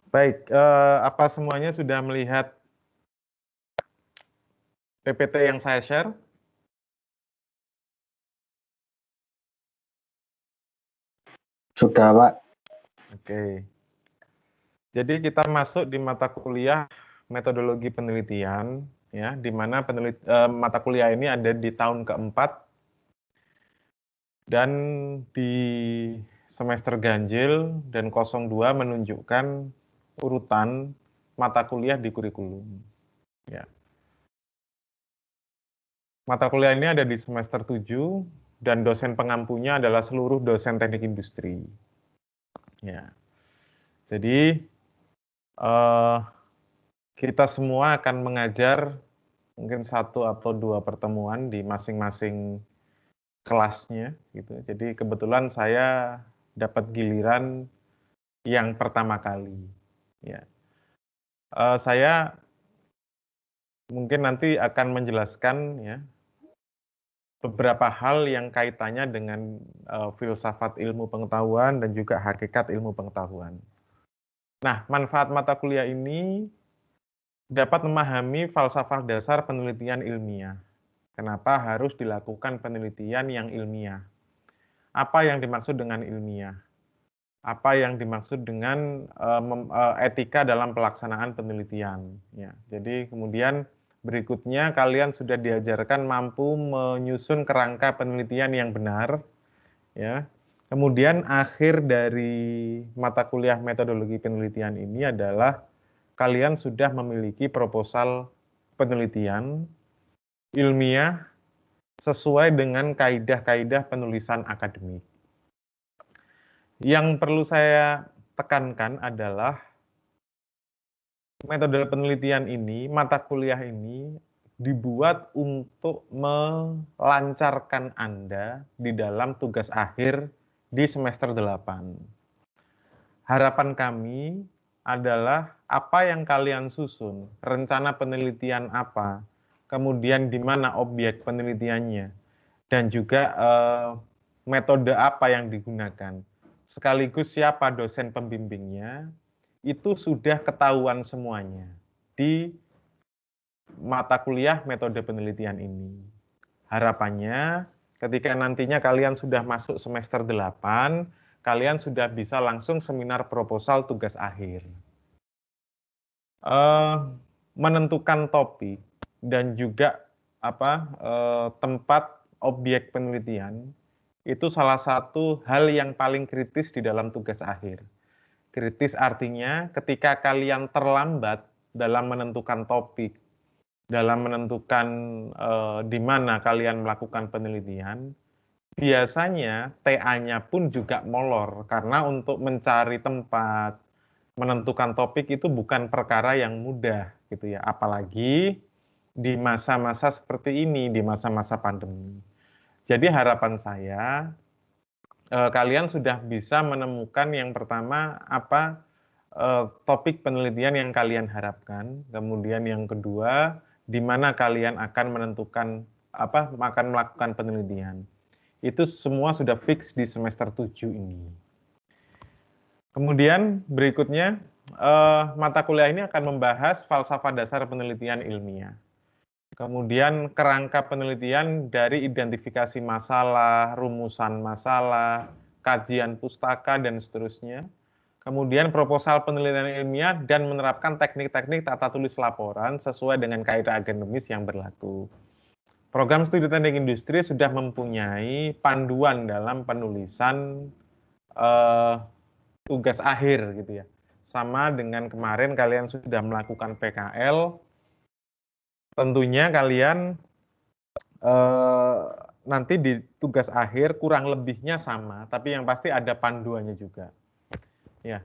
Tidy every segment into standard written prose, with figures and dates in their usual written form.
Baik, apa semuanya sudah melihat PPT yang saya share? Sudah, Pak. Oke. Jadi kita masuk di mata kuliah metodologi penelitian, ya, di mana mata kuliah ini ada di tahun keempat dan di semester ganjil dan 02 menunjukkan urutan mata kuliah di kurikulum. Ya. Mata kuliah ini ada di semester 7 dan dosen pengampunya adalah seluruh dosen teknik industri. Ya. Jadi kita semua akan mengajar mungkin 1 atau 2 pertemuan di masing-masing kelasnya gitu. Jadi kebetulan saya dapat giliran yang pertama kali. Ya. Saya mungkin nanti akan menjelaskan ya beberapa hal yang kaitannya dengan filsafat ilmu pengetahuan dan juga hakikat ilmu pengetahuan. Nah, manfaat mata kuliah ini dapat memahami falsafah dasar penelitian ilmiah. Kenapa harus dilakukan penelitian yang ilmiah? Apa yang dimaksud dengan ilmiah? Apa yang dimaksud dengan etika dalam pelaksanaan penelitian? Ya, jadi kemudian berikutnya kalian sudah diajarkan mampu menyusun kerangka penelitian yang benar. Ya, kemudian akhir dari mata kuliah metodologi penelitian ini adalah kalian sudah memiliki proposal penelitian ilmiah sesuai dengan kaidah-kaidah penulisan akademik. Yang perlu saya tekankan adalah metode penelitian ini, mata kuliah ini dibuat untuk melancarkan Anda di dalam tugas akhir di semester 8. Harapan kami adalah apa yang kalian susun, rencana penelitian apa, kemudian di mana objek penelitiannya, dan juga metode apa yang digunakan, sekaligus siapa dosen pembimbingnya, itu sudah ketahuan semuanya di mata kuliah metode penelitian ini. Harapannya ketika nantinya kalian sudah masuk semester 8, kalian sudah bisa langsung seminar proposal tugas akhir. Menentukan topik dan juga tempat objek penelitian itu salah satu hal yang paling kritis di dalam tugas akhir. Kritis artinya ketika kalian terlambat dalam menentukan topik, dalam menentukan di mana kalian melakukan penelitian, biasanya TA-nya pun juga molor karena untuk mencari tempat, menentukan topik itu bukan perkara yang mudah gitu ya, apalagi di masa-masa seperti ini, di masa-masa pandemi. Jadi harapan saya kalian sudah bisa menemukan yang pertama apa topik penelitian yang kalian harapkan, kemudian yang kedua di mana kalian akan menentukan akan melakukan penelitian. Itu semua sudah fix di semester 7 ini. Kemudian berikutnya mata kuliah ini akan membahas falsafah dasar penelitian ilmiah. Kemudian kerangka penelitian dari identifikasi masalah, rumusan masalah, kajian pustaka, dan seterusnya. Kemudian proposal penelitian ilmiah dan menerapkan teknik-teknik tata tulis laporan sesuai dengan kaidah akademis yang berlaku. Program studi teknik industri sudah mempunyai panduan dalam penulisan tugas akhir gitu ya. Sama dengan kemarin kalian sudah melakukan PKL, tentunya kalian nanti di tugas akhir kurang lebihnya sama, tapi yang pasti ada panduannya juga. Ya.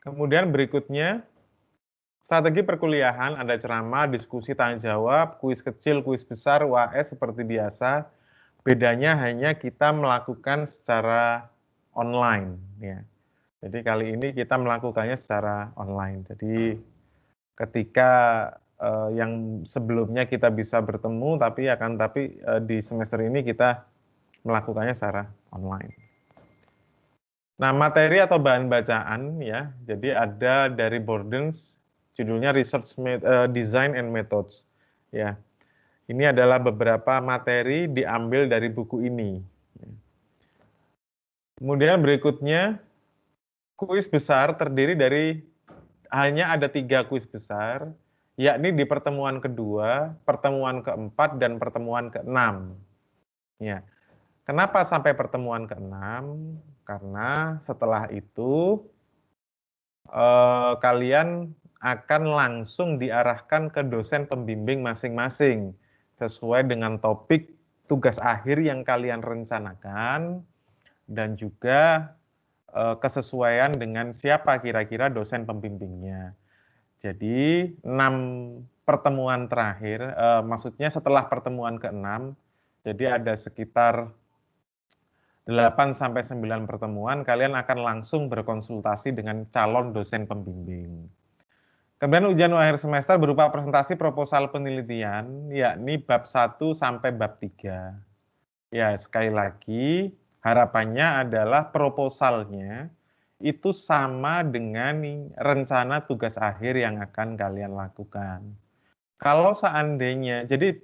Kemudian berikutnya strategi perkuliahan, ada ceramah, diskusi, tanya jawab, kuis kecil, kuis besar, UAS seperti biasa. Bedanya hanya kita melakukan secara online ya. Jadi kali ini kita melakukannya secara online. Jadi ketika yang sebelumnya kita bisa bertemu tapi di semester ini kita melakukannya secara online. Nah, materi atau bahan bacaan ya, jadi ada dari Bordens, judulnya Design and Methods. Ya, ini adalah beberapa materi diambil dari buku ini. Kemudian berikutnya, kuis besar terdiri dari hanya ada 3 kuis besar, yakni di pertemuan kedua, pertemuan keempat, dan pertemuan keenam. Ya. Kenapa sampai pertemuan keenam? Karena setelah itu kalian akan langsung diarahkan ke dosen pembimbing masing-masing sesuai dengan topik tugas akhir yang kalian rencanakan dan juga kesesuaian dengan siapa kira-kira dosen pembimbingnya. Jadi 6 pertemuan terakhir, maksudnya setelah pertemuan ke-6, jadi ada sekitar 8-9 pertemuan, kalian akan langsung berkonsultasi dengan calon dosen pembimbing. Kemudian ujian akhir semester berupa presentasi proposal penelitian, yakni bab 1 sampai bab 3. Ya, sekali lagi, harapannya adalah proposalnya itu sama dengan rencana tugas akhir yang akan kalian lakukan. Kalau seandainya, jadi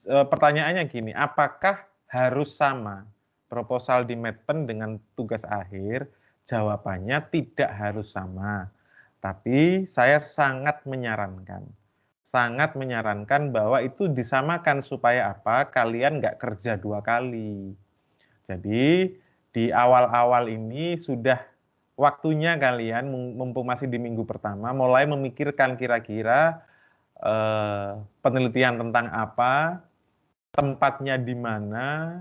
pertanyaannya gini, apakah harus sama proposal di Medpen dengan tugas akhir? Jawabannya tidak harus sama. Tapi saya sangat menyarankan bahwa itu disamakan supaya apa? Kalian nggak kerja 2 kali. Jadi di awal-awal ini sudah waktunya kalian, mumpung masih di minggu pertama, mulai memikirkan kira-kira penelitian tentang apa, tempatnya di mana,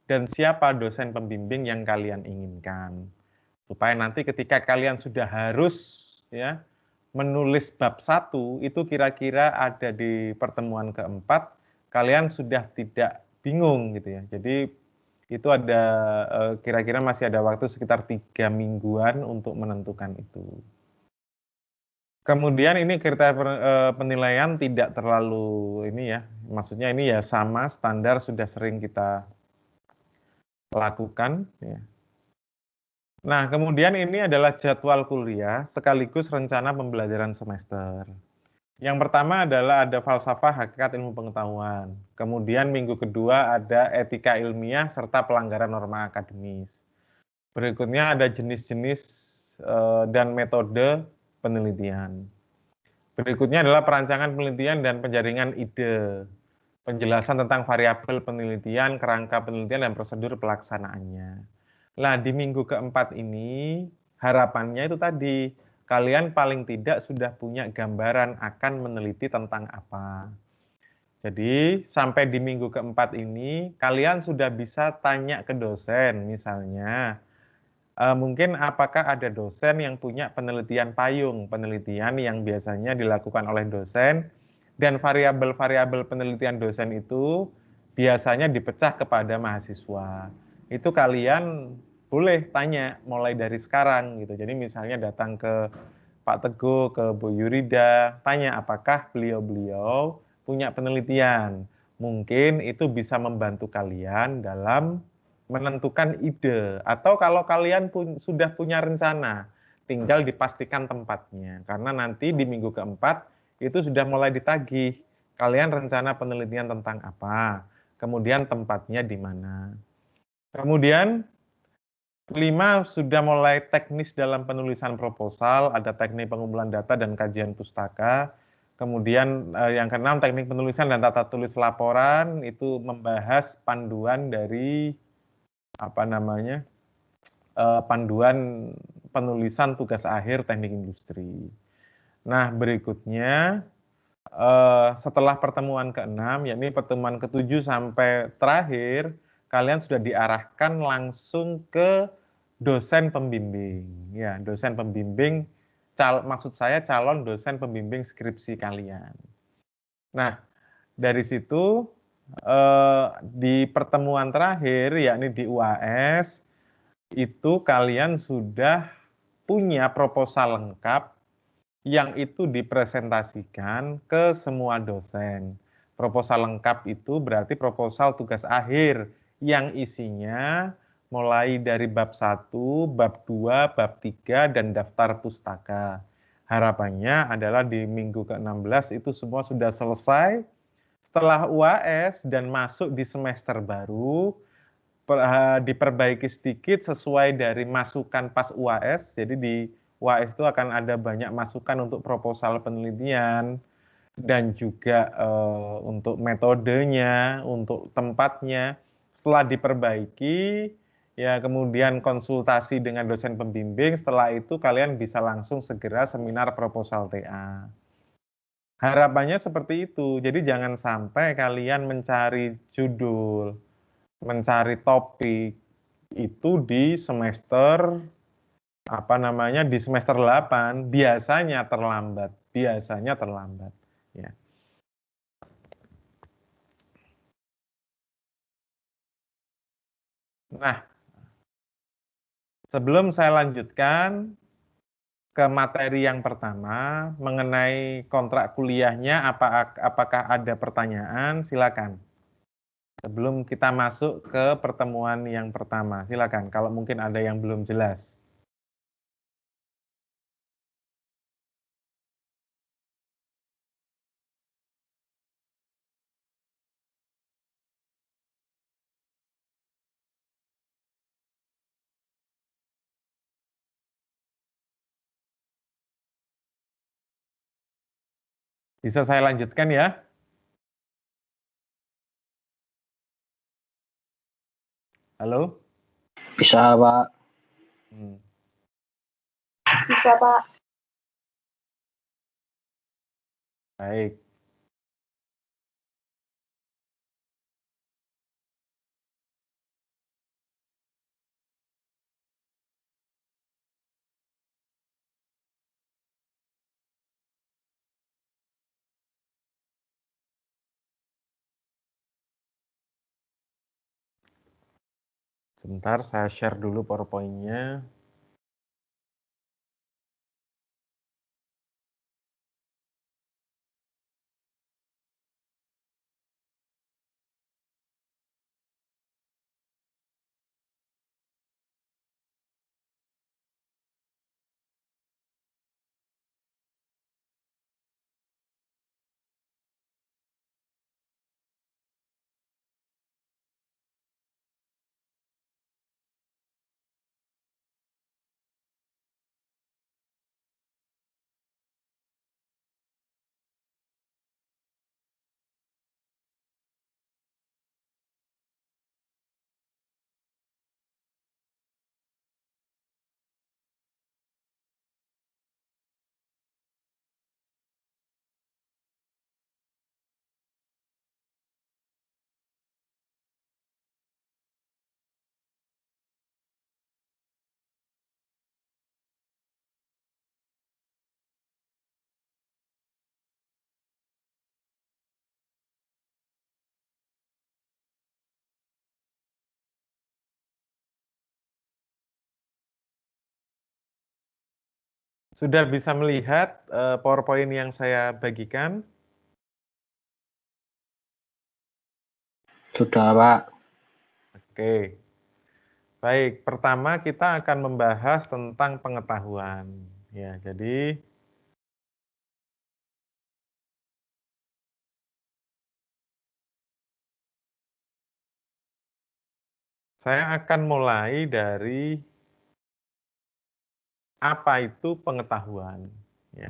dan siapa dosen pembimbing yang kalian inginkan. Supaya nanti ketika kalian sudah harus ya menulis bab 1, itu kira-kira ada di pertemuan keempat, kalian sudah tidak bingung gitu ya. Jadi itu ada kira-kira masih ada waktu sekitar 3 mingguan untuk menentukan itu. Kemudian ini kriteria penilaian tidak terlalu ini ya, maksudnya ini ya sama standar sudah sering kita lakukan ya. Nah, kemudian ini adalah jadwal kuliah sekaligus rencana pembelajaran semester. Yang pertama adalah ada falsafah hakikat ilmu pengetahuan. Kemudian minggu kedua ada etika ilmiah serta pelanggaran norma akademis. Berikutnya ada jenis-jenis dan metode penelitian. Berikutnya adalah perancangan penelitian dan penjaringan ide. Penjelasan tentang variabel penelitian, kerangka penelitian, dan prosedur pelaksanaannya. Nah, di minggu keempat ini, harapannya itu tadi, kalian paling tidak sudah punya gambaran akan meneliti tentang apa. Jadi, sampai di minggu keempat ini, kalian sudah bisa tanya ke dosen, misalnya, mungkin apakah ada dosen yang punya penelitian payung, penelitian yang biasanya dilakukan oleh dosen, dan variabel-variabel penelitian dosen itu biasanya dipecah kepada mahasiswa. Itu kalian boleh tanya mulai dari sekarang gitu. Jadi misalnya datang ke Pak Teguh, ke Bu Yurida, tanya apakah beliau-beliau punya penelitian. Mungkin itu bisa membantu kalian dalam menentukan ide, atau kalau kalian sudah punya rencana, tinggal dipastikan tempatnya. Karena nanti di minggu keempat itu sudah mulai ditagih, kalian rencana penelitian tentang apa, kemudian tempatnya di mana. Kemudian 5 sudah mulai teknis dalam penulisan proposal, ada teknik pengumpulan data dan kajian pustaka. Kemudian yang keenam teknik penulisan dan tata tulis laporan, itu membahas panduan dari panduan penulisan tugas akhir teknik industri. Nah, berikutnya setelah pertemuan ke-6, yakni pertemuan ke-7 sampai terakhir, kalian sudah diarahkan langsung ke dosen pembimbing. Ya, dosen pembimbing, maksud saya calon dosen pembimbing skripsi kalian. Nah, dari situ di pertemuan terakhir, yakni di UAS, itu kalian sudah punya proposal lengkap yang itu dipresentasikan ke semua dosen. Proposal lengkap itu berarti proposal tugas akhir yang isinya mulai dari bab 1, bab 2, bab 3, dan daftar pustaka. Harapannya adalah di minggu ke-16 itu semua sudah selesai. Setelah UAS dan masuk di semester baru, diperbaiki sedikit sesuai dari masukan pas UAS. Jadi di UAS itu akan ada banyak masukan untuk proposal penelitian, dan juga untuk metodenya, untuk tempatnya. Setelah diperbaiki, ya kemudian konsultasi dengan dosen pembimbing, setelah itu kalian bisa langsung segera seminar proposal TA. Harapannya seperti itu, jadi jangan sampai kalian mencari judul, mencari topik, itu di semester, di semester 8, biasanya terlambat, ya. Nah, sebelum saya lanjutkan ke materi yang pertama mengenai kontrak kuliahnya, apakah ada pertanyaan? Silakan. Sebelum kita masuk ke pertemuan yang pertama, silakan. Kalau mungkin ada yang belum jelas. Bisa saya lanjutkan ya? Halo? Bisa, Pak. Bisa, Pak. Baik. Sebentar, saya share dulu PowerPoint-nya. Sudah bisa melihat PowerPoint yang saya bagikan? Sudah, Pak. Oke. Baik, pertama kita akan membahas tentang pengetahuan. Ya, jadi saya akan mulai dari apa itu pengetahuan. Ya.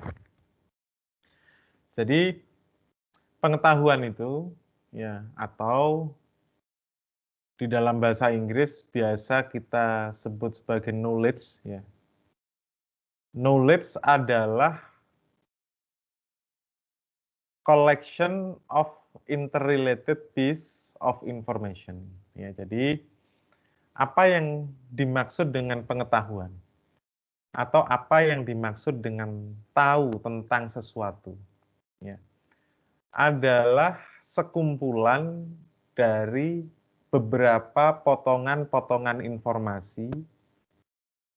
Jadi pengetahuan itu, ya, atau di dalam bahasa Inggris biasa kita sebut sebagai knowledge. Ya. Knowledge adalah collection of interrelated piece of information. Ya, jadi apa yang dimaksud dengan pengetahuan? Atau apa yang dimaksud dengan tahu tentang sesuatu? Ya. Adalah sekumpulan dari beberapa potongan-potongan informasi,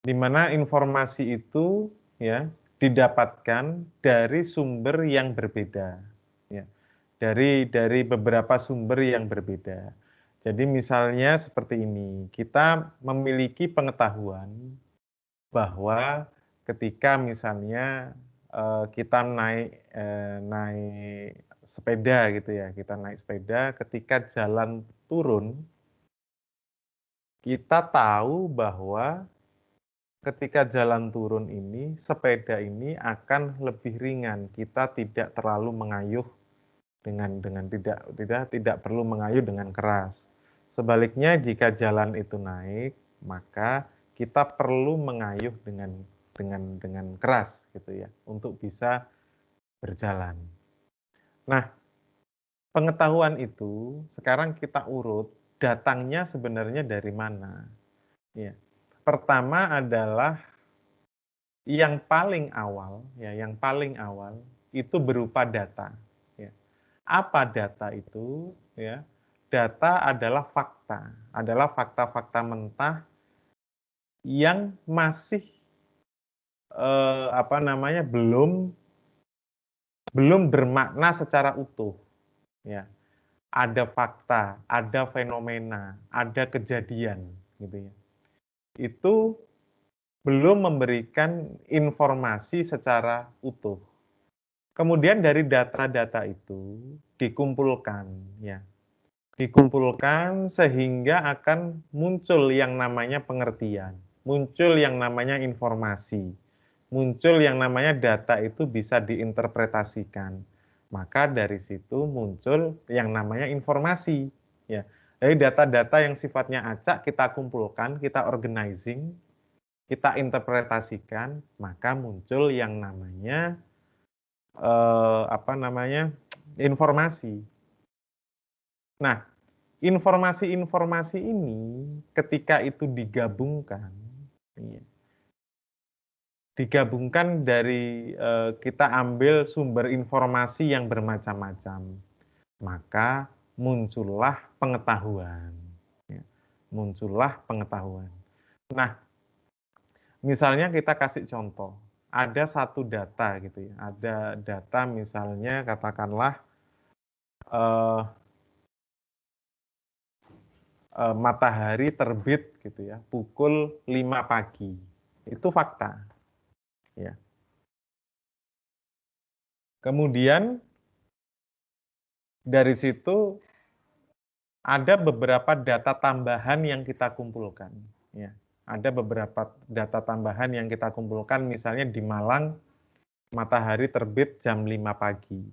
di mana informasi itu ya didapatkan dari sumber yang berbeda, ya, dari beberapa sumber yang berbeda. Jadi misalnya seperti ini, kita memiliki pengetahuan bahwa ketika misalnya kita naik sepeda gitu ya, kita naik sepeda, ketika jalan turun, kita tahu bahwa ketika jalan turun ini, sepeda ini akan lebih ringan. Kita tidak terlalu mengayuh dengan tidak perlu mengayuh dengan keras. Sebaliknya jika jalan itu naik, maka kita perlu mengayuh dengan keras gitu ya, untuk bisa berjalan. Nah, pengetahuan itu sekarang kita urut datangnya sebenarnya dari mana? Ya. Pertama adalah yang paling awal itu berupa data. Ya. Apa data itu? Ya. Data adalah fakta-fakta mentah yang masih belum bermakna secara utuh. Ya. Ada fakta, ada fenomena, ada kejadian, gitu ya. Itu belum memberikan informasi secara utuh. Kemudian dari data-data itu dikumpulkan, ya. Dikumpulkan sehingga akan muncul yang namanya pengertian, muncul yang namanya informasi, muncul yang namanya data itu bisa diinterpretasikan. Maka dari situ muncul yang namanya informasi, ya. Dari data-data yang sifatnya acak kita kumpulkan, kita organizing, kita interpretasikan, maka muncul yang namanya informasi. Nah, informasi-informasi ini ketika itu digabungkan, ya, digabungkan dari kita ambil sumber informasi yang bermacam-macam, maka muncullah pengetahuan. Ya, muncullah pengetahuan. Nah, misalnya kita kasih contoh, ada satu data gitu ya, ada data misalnya katakanlah matahari terbit gitu ya, pukul 5 pagi. Itu fakta. Ya. Kemudian dari situ ada beberapa data tambahan yang kita kumpulkan. Ya. Ada beberapa data tambahan yang kita kumpulkan, misalnya di Malang matahari terbit jam 5 pagi.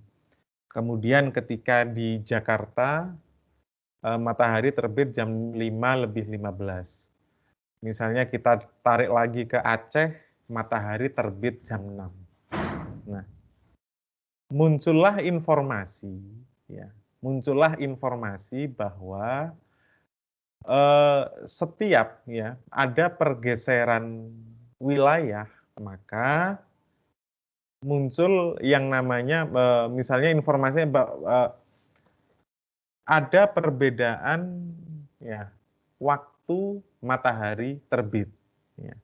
Kemudian ketika di Jakarta matahari terbit jam 5:15. Misalnya kita tarik lagi ke Aceh, matahari terbit jam 6. Nah, muncullah informasi, ya, muncullah informasi bahwa setiap ya ada pergeseran wilayah, maka muncul yang namanya misalnya informasinya ada perbedaan ya waktu matahari terbit. Ya.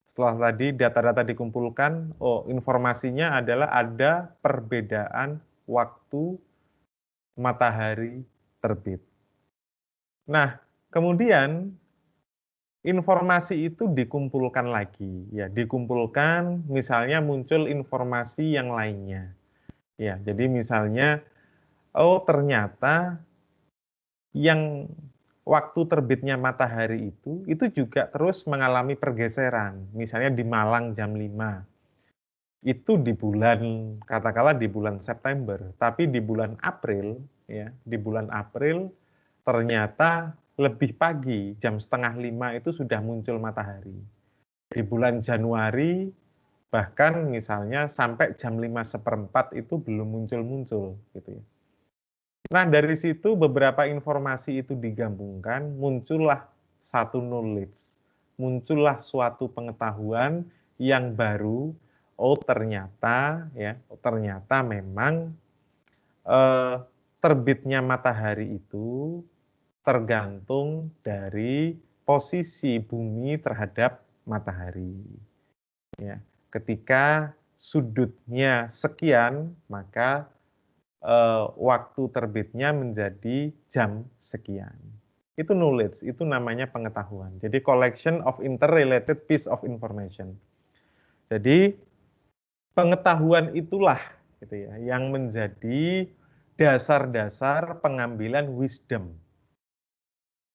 Setelah tadi data-data dikumpulkan, oh informasinya adalah ada perbedaan waktu matahari terbit. Nah, kemudian informasi itu dikumpulkan lagi, ya dikumpulkan, misalnya muncul informasi yang lainnya. Ya, jadi misalnya, oh ternyata yang waktu terbitnya matahari itu juga terus mengalami pergeseran. Misalnya di Malang jam 5. Itu di bulan, katakanlah di bulan September, tapi di bulan April, ya, di bulan April ternyata lebih pagi, jam 4:30 itu sudah muncul matahari. Di bulan Januari, bahkan misalnya sampai jam 5:15 itu belum muncul-muncul, gitu ya. Nah, dari situ beberapa informasi itu digabungkan, muncullah satu knowledge, muncullah suatu pengetahuan yang baru. Oh, ternyata ya, ternyata memang terbitnya matahari itu tergantung dari posisi bumi terhadap matahari. Ya, ketika sudutnya sekian, maka waktu terbitnya menjadi jam sekian. Itu knowledge, itu namanya pengetahuan. Jadi collection of interrelated piece of information. Jadi pengetahuan itulah gitu ya yang menjadi dasar-dasar pengambilan wisdom.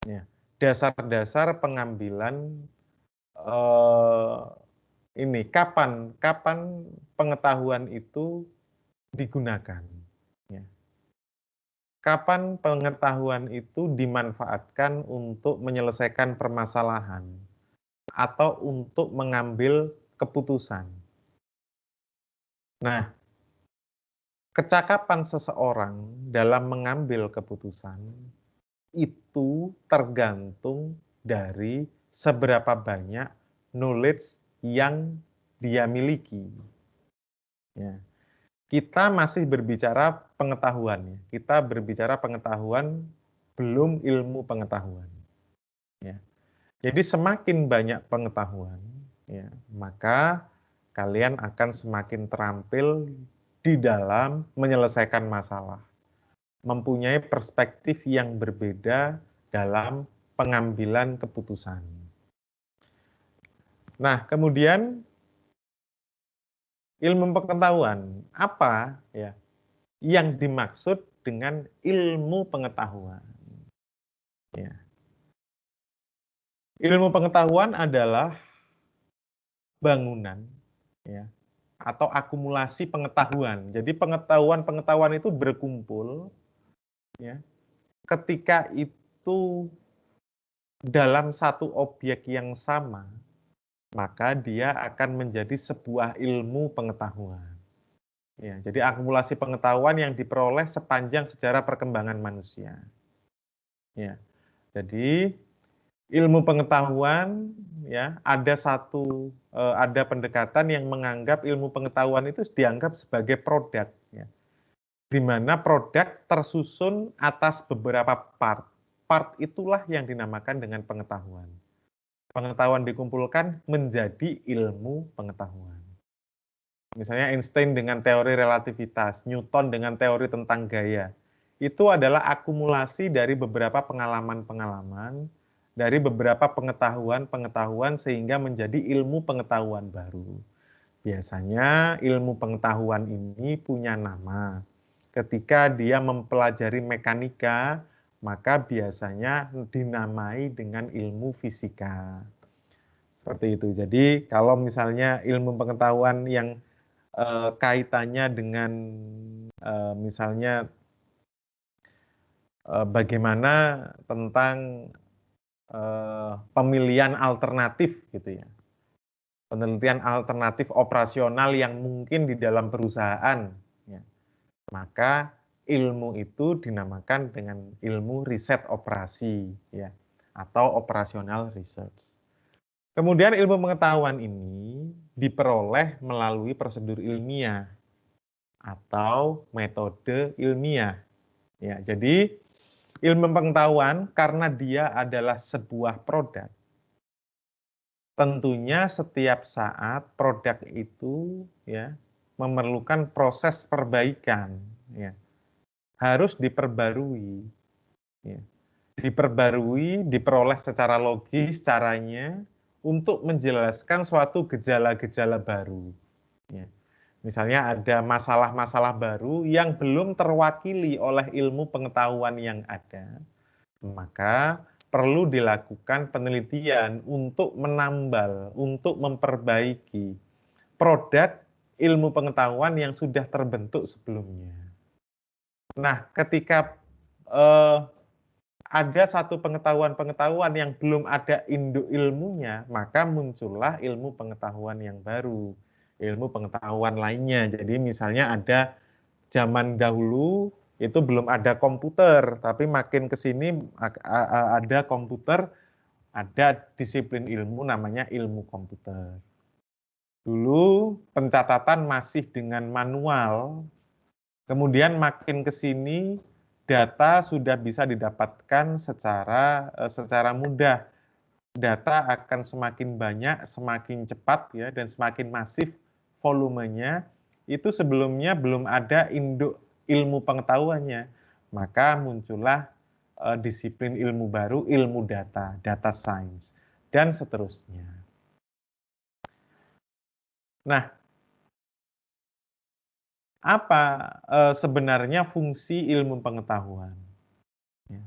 Ya, dasar-dasar pengambilan ini kapan pengetahuan itu digunakan. Ya. Kapan pengetahuan itu dimanfaatkan untuk menyelesaikan permasalahan atau untuk mengambil keputusan. Nah, kecakapan seseorang dalam mengambil keputusan itu tergantung dari seberapa banyak knowledge yang dia miliki. Ya. Kita masih berbicara pengetahuan, ya. Kita berbicara pengetahuan, belum ilmu pengetahuan. Ya. Jadi semakin banyak pengetahuan, ya, maka kalian akan semakin terampil di dalam menyelesaikan masalah, mempunyai perspektif yang berbeda dalam pengambilan keputusan. Nah, kemudian ilmu pengetahuan, apa ya yang dimaksud dengan ilmu pengetahuan? Ya. Ilmu pengetahuan adalah bangunan, ya, atau akumulasi pengetahuan. Jadi pengetahuan itu berkumpul, ya, ketika itu dalam satu objek yang sama, maka dia akan menjadi sebuah ilmu pengetahuan. Ya, jadi akumulasi pengetahuan yang diperoleh sepanjang sejarah perkembangan manusia. Ya, jadi ilmu pengetahuan, ya, ada pendekatan yang menganggap ilmu pengetahuan itu dianggap sebagai produk, ya, di mana produk tersusun atas beberapa part. Part itulah yang dinamakan dengan pengetahuan. Pengetahuan dikumpulkan menjadi ilmu pengetahuan. Misalnya Einstein dengan teori relativitas, Newton dengan teori tentang gaya. Itu adalah akumulasi dari beberapa pengalaman-pengalaman, dari beberapa pengetahuan-pengetahuan sehingga menjadi ilmu pengetahuan baru. Biasanya ilmu pengetahuan ini punya nama. Ketika dia mempelajari mekanika, maka biasanya dinamai dengan ilmu fisika. Seperti itu. Jadi kalau misalnya ilmu pengetahuan yang kaitannya dengan misalnya bagaimana tentang pemilihan alternatif gitu ya. Penelitian alternatif operasional yang mungkin di dalam perusahaan, ya. Maka ilmu itu dinamakan dengan ilmu riset operasi, ya, atau operasional research. Kemudian ilmu pengetahuan ini diperoleh melalui prosedur ilmiah atau metode ilmiah. Ya, jadi ilmu pengetahuan karena dia adalah sebuah produk. Tentunya setiap saat produk itu, ya, memerlukan proses perbaikan, ya. Harus diperbarui, ya. Diperbarui, diperoleh secara logis caranya untuk menjelaskan suatu gejala-gejala baru, ya. Misalnya ada masalah-masalah baru yang belum terwakili oleh ilmu pengetahuan yang ada, maka perlu dilakukan penelitian untuk menambal, untuk memperbaiki produk ilmu pengetahuan yang sudah terbentuk sebelumnya. Nah, ketika ada satu pengetahuan-pengetahuan yang belum ada induk ilmunya, maka muncullah ilmu pengetahuan yang baru, ilmu pengetahuan lainnya. Jadi misalnya ada zaman dahulu itu belum ada komputer, tapi makin ke sini ada komputer, ada disiplin ilmu namanya ilmu komputer. Dulu pencatatan masih dengan manual, kemudian makin ke sini data sudah bisa didapatkan secara mudah. Data akan semakin banyak, semakin cepat, ya, dan semakin masif volumenya. Itu sebelumnya belum ada induk ilmu pengetahuannya. Maka muncullah disiplin ilmu baru, ilmu data, data science, dan seterusnya. Nah, apa sebenarnya fungsi ilmu pengetahuan? Ya.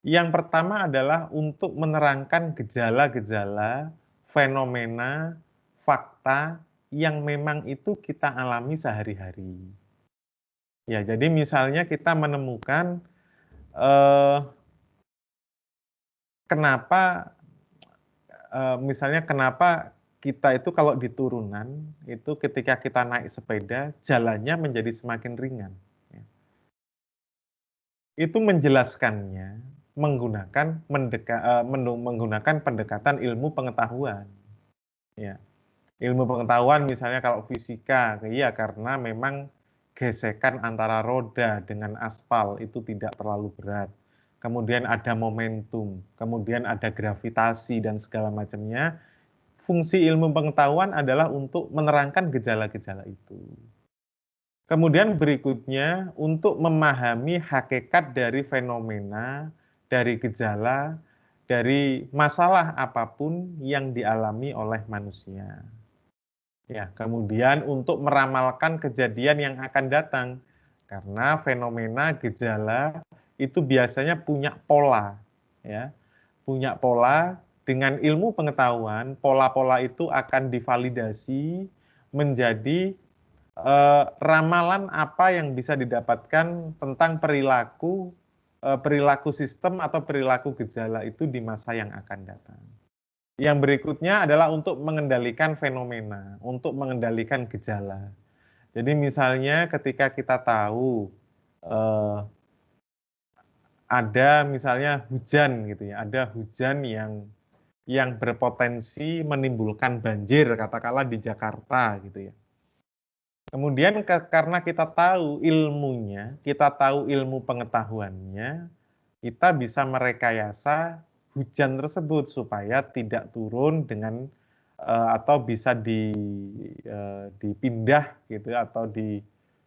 Yang pertama adalah untuk menerangkan gejala-gejala, fenomena, fakta yang memang itu kita alami sehari-hari. Ya, jadi misalnya kita menemukan kenapa misalnya kenapa kita itu kalau di turunan itu ketika kita naik sepeda jalannya menjadi semakin ringan. Ya. Itu menjelaskannya menggunakan pendekatan ilmu pengetahuan. Ya. Ilmu pengetahuan misalnya kalau fisika, iya karena memang gesekan antara roda dengan aspal itu tidak terlalu berat. Kemudian ada momentum, kemudian ada gravitasi dan segala macamnya. Fungsi ilmu pengetahuan adalah untuk menerangkan gejala-gejala itu. Kemudian berikutnya untuk memahami hakikat dari fenomena, dari gejala, dari masalah apapun yang dialami oleh manusia. Ya, kemudian untuk meramalkan kejadian yang akan datang. Karena fenomena gejala itu biasanya punya pola, ya. Punya pola dengan ilmu pengetahuan, pola-pola itu akan divalidasi menjadi ramalan apa yang bisa didapatkan tentang perilaku sistem atau perilaku gejala itu di masa yang akan datang. Yang berikutnya adalah untuk mengendalikan fenomena, untuk mengendalikan gejala. Jadi misalnya ketika kita tahu eh, ada misalnya hujan gitu ya, ada hujan yang berpotensi menimbulkan banjir katakanlah di Jakarta gitu ya. Kemudian karena kita tahu ilmunya, kita tahu ilmu pengetahuannya, kita bisa merekayasa hujan tersebut supaya tidak turun dengan atau bisa dipindah gitu atau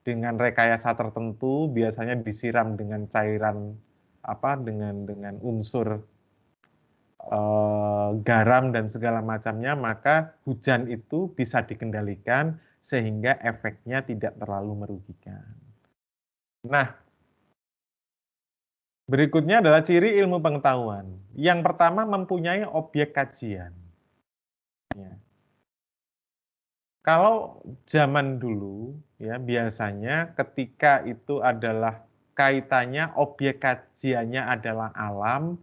dengan rekayasa tertentu biasanya disiram dengan cairan apa dengan unsur garam dan segala macamnya, maka hujan itu bisa dikendalikan sehingga efeknya tidak terlalu merugikan. Nah, berikutnya adalah ciri ilmu pengetahuan. Yang pertama mempunyai objek kajian. Ya. Kalau zaman dulu, ya biasanya ketika itu adalah kaitannya objek kajiannya adalah alam,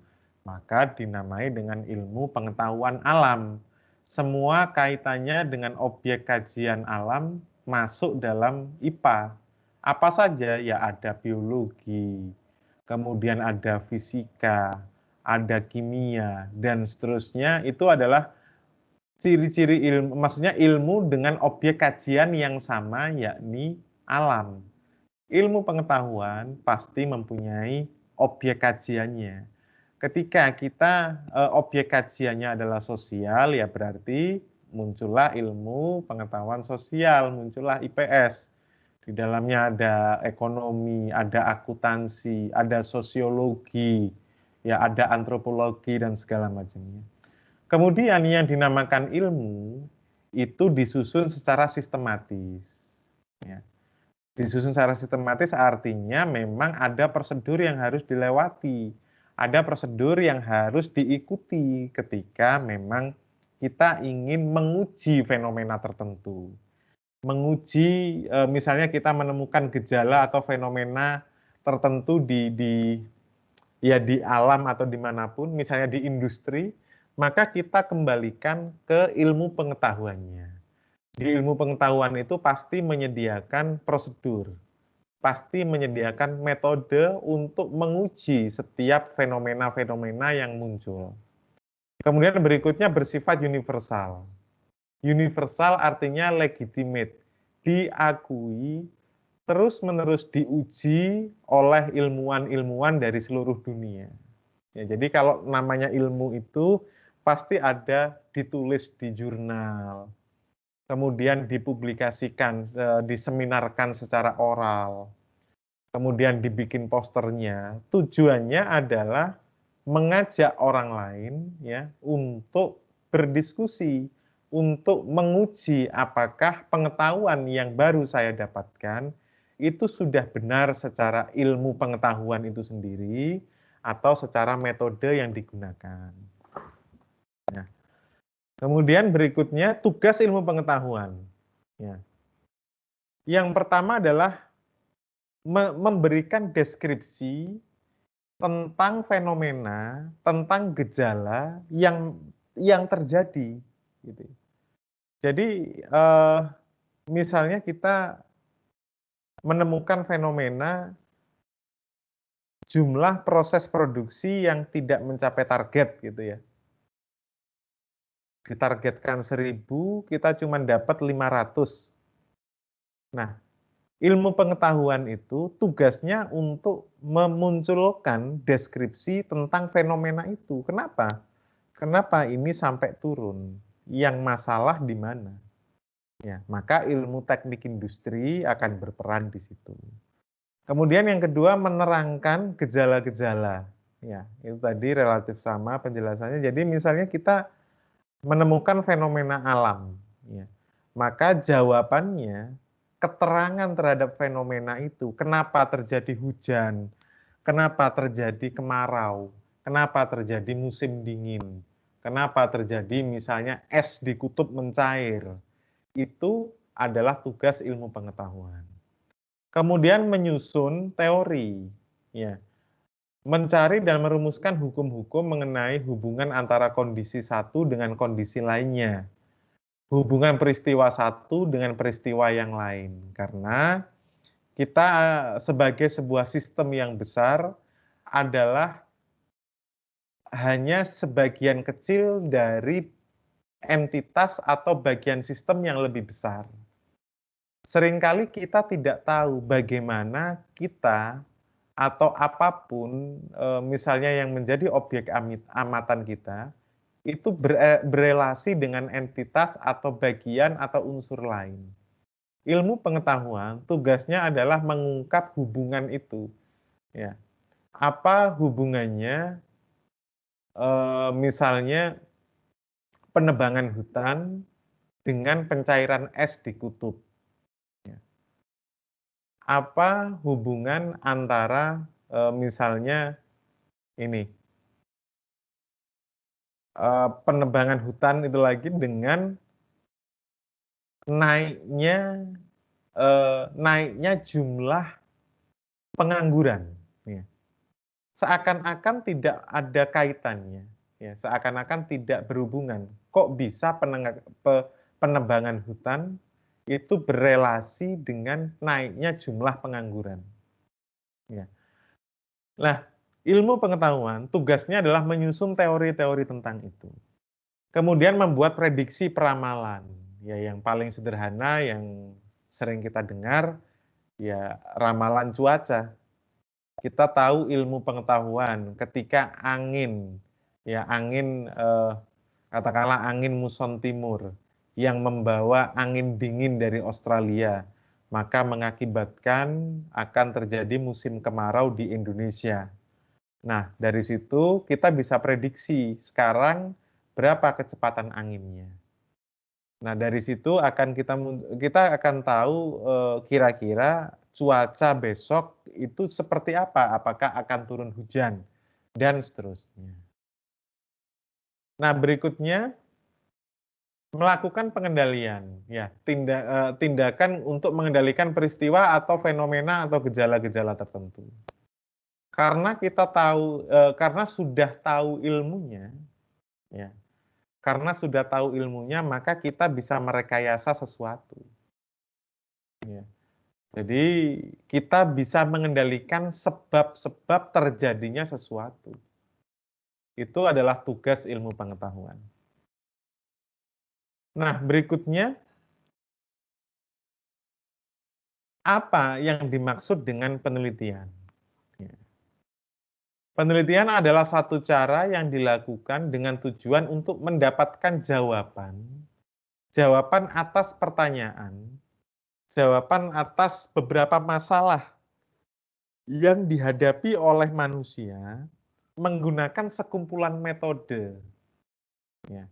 maka dinamai dengan ilmu pengetahuan alam. Semua kaitannya dengan objek kajian alam masuk dalam IPA. Apa saja? Ya ada biologi, kemudian ada fisika, ada kimia, dan seterusnya. Itu adalah ciri-ciri ilmu, maksudnya ilmu dengan objek kajian yang sama, yakni alam. Ilmu pengetahuan pasti mempunyai objek kajiannya. Ketika kita objek kajiannya adalah sosial, ya berarti muncullah ilmu pengetahuan sosial, muncullah IPS. Di dalamnya ada ekonomi, ada akuntansi, ada sosiologi, ya ada antropologi dan segala macamnya. Kemudian yang dinamakan ilmu itu disusun secara sistematis. Ya. Disusun secara sistematis artinya memang ada prosedur yang harus dilewati. Ada prosedur yang harus diikuti ketika memang kita ingin menguji fenomena tertentu. Menguji misalnya kita menemukan gejala atau fenomena tertentu di alam atau dimanapun, misalnya di industri, maka kita kembalikan ke ilmu pengetahuannya. Di ilmu pengetahuan itu pasti menyediakan prosedur, pasti menyediakan metode untuk menguji setiap fenomena-fenomena yang muncul. Kemudian berikutnya bersifat universal. Universal artinya legitimate, diakui, terus-menerus diuji oleh ilmuwan-ilmuwan dari seluruh dunia. Ya, jadi kalau namanya ilmu itu pasti ada ditulis di jurnal, kemudian dipublikasikan, diseminarkan secara oral. kemudian dibikin posternya, tujuannya adalah mengajak orang lain ya untuk berdiskusi, untuk menguji apakah pengetahuan yang baru saya dapatkan itu sudah benar secara ilmu pengetahuan itu sendiri atau secara metode yang digunakan. Ya. Kemudian berikutnya tugas ilmu pengetahuan. Ya. Yang pertama adalah memberikan deskripsi tentang fenomena, tentang gejala yang terjadi. Gitu. Jadi misalnya kita menemukan fenomena jumlah proses produksi yang tidak mencapai target gitu ya. Ditargetkan 1000, kita cuma dapat 500. Nah, ilmu pengetahuan itu tugasnya untuk memunculkan deskripsi tentang fenomena itu. Kenapa? Kenapa ini sampai turun? Yang masalah di mana? Ya, maka ilmu teknik industri akan berperan di situ. Kemudian yang kedua menerangkan gejala-gejala. Ya, itu tadi relatif sama penjelasannya. Jadi misalnya kita menemukan fenomena alam, ya. Maka jawabannya keterangan terhadap fenomena itu, kenapa terjadi hujan, kenapa terjadi kemarau, kenapa terjadi musim dingin, kenapa terjadi misalnya es di kutub mencair, itu adalah tugas ilmu pengetahuan. Kemudian menyusun teori, ya, mencari dan merumuskan hukum-hukum mengenai hubungan antara kondisi satu dengan kondisi lainnya. Hubungan peristiwa satu dengan peristiwa yang lain. Karena kita sebagai sebuah sistem yang besar adalah hanya sebagian kecil dari entitas atau bagian sistem yang lebih besar. Seringkali kita tidak tahu bagaimana kita atau apapun misalnya yang menjadi objek amatan kita itu berelasi dengan entitas atau bagian atau unsur lain. Ilmu pengetahuan tugasnya adalah mengungkap hubungan itu. Ya. Apa hubungannya misalnya penebangan hutan dengan pencairan es di kutub. Ya. Apa hubungan antara misalnya ini penebangan hutan itu lagi dengan naiknya jumlah pengangguran. Ya. Seakan-akan tidak ada kaitannya, ya, seakan-akan tidak berhubungan. Kok bisa penebangan hutan itu berelasi dengan naiknya jumlah pengangguran? Ya. Nah, ilmu pengetahuan tugasnya adalah menyusun teori-teori tentang itu. Kemudian membuat prediksi peramalan, ya yang paling sederhana yang sering kita dengar, ya ramalan cuaca. Kita tahu ilmu pengetahuan ketika angin, ya angin katakanlah angin muson timur yang membawa angin dingin dari Australia, maka mengakibatkan akan terjadi musim kemarau di Indonesia. Nah, dari situ kita bisa prediksi sekarang berapa kecepatan anginnya. Nah, dari situ kita akan tahu kira-kira cuaca besok itu seperti apa, apakah akan turun hujan dan seterusnya. Nah, berikutnya melakukan pengendalian, ya, tindakan untuk mengendalikan peristiwa atau fenomena atau gejala-gejala tertentu. Karena kita tahu, karena sudah tahu ilmunya, ya, karena sudah tahu ilmunya, maka kita bisa merekayasa sesuatu. Ya. Jadi kita bisa mengendalikan sebab-sebab terjadinya sesuatu. Itu adalah tugas ilmu pengetahuan. Nah, berikutnya, apa yang dimaksud dengan penelitian? Ya. Penelitian adalah satu cara yang dilakukan dengan tujuan untuk mendapatkan jawaban atas pertanyaan, jawaban atas beberapa masalah yang dihadapi oleh manusia menggunakan sekumpulan metode, ya,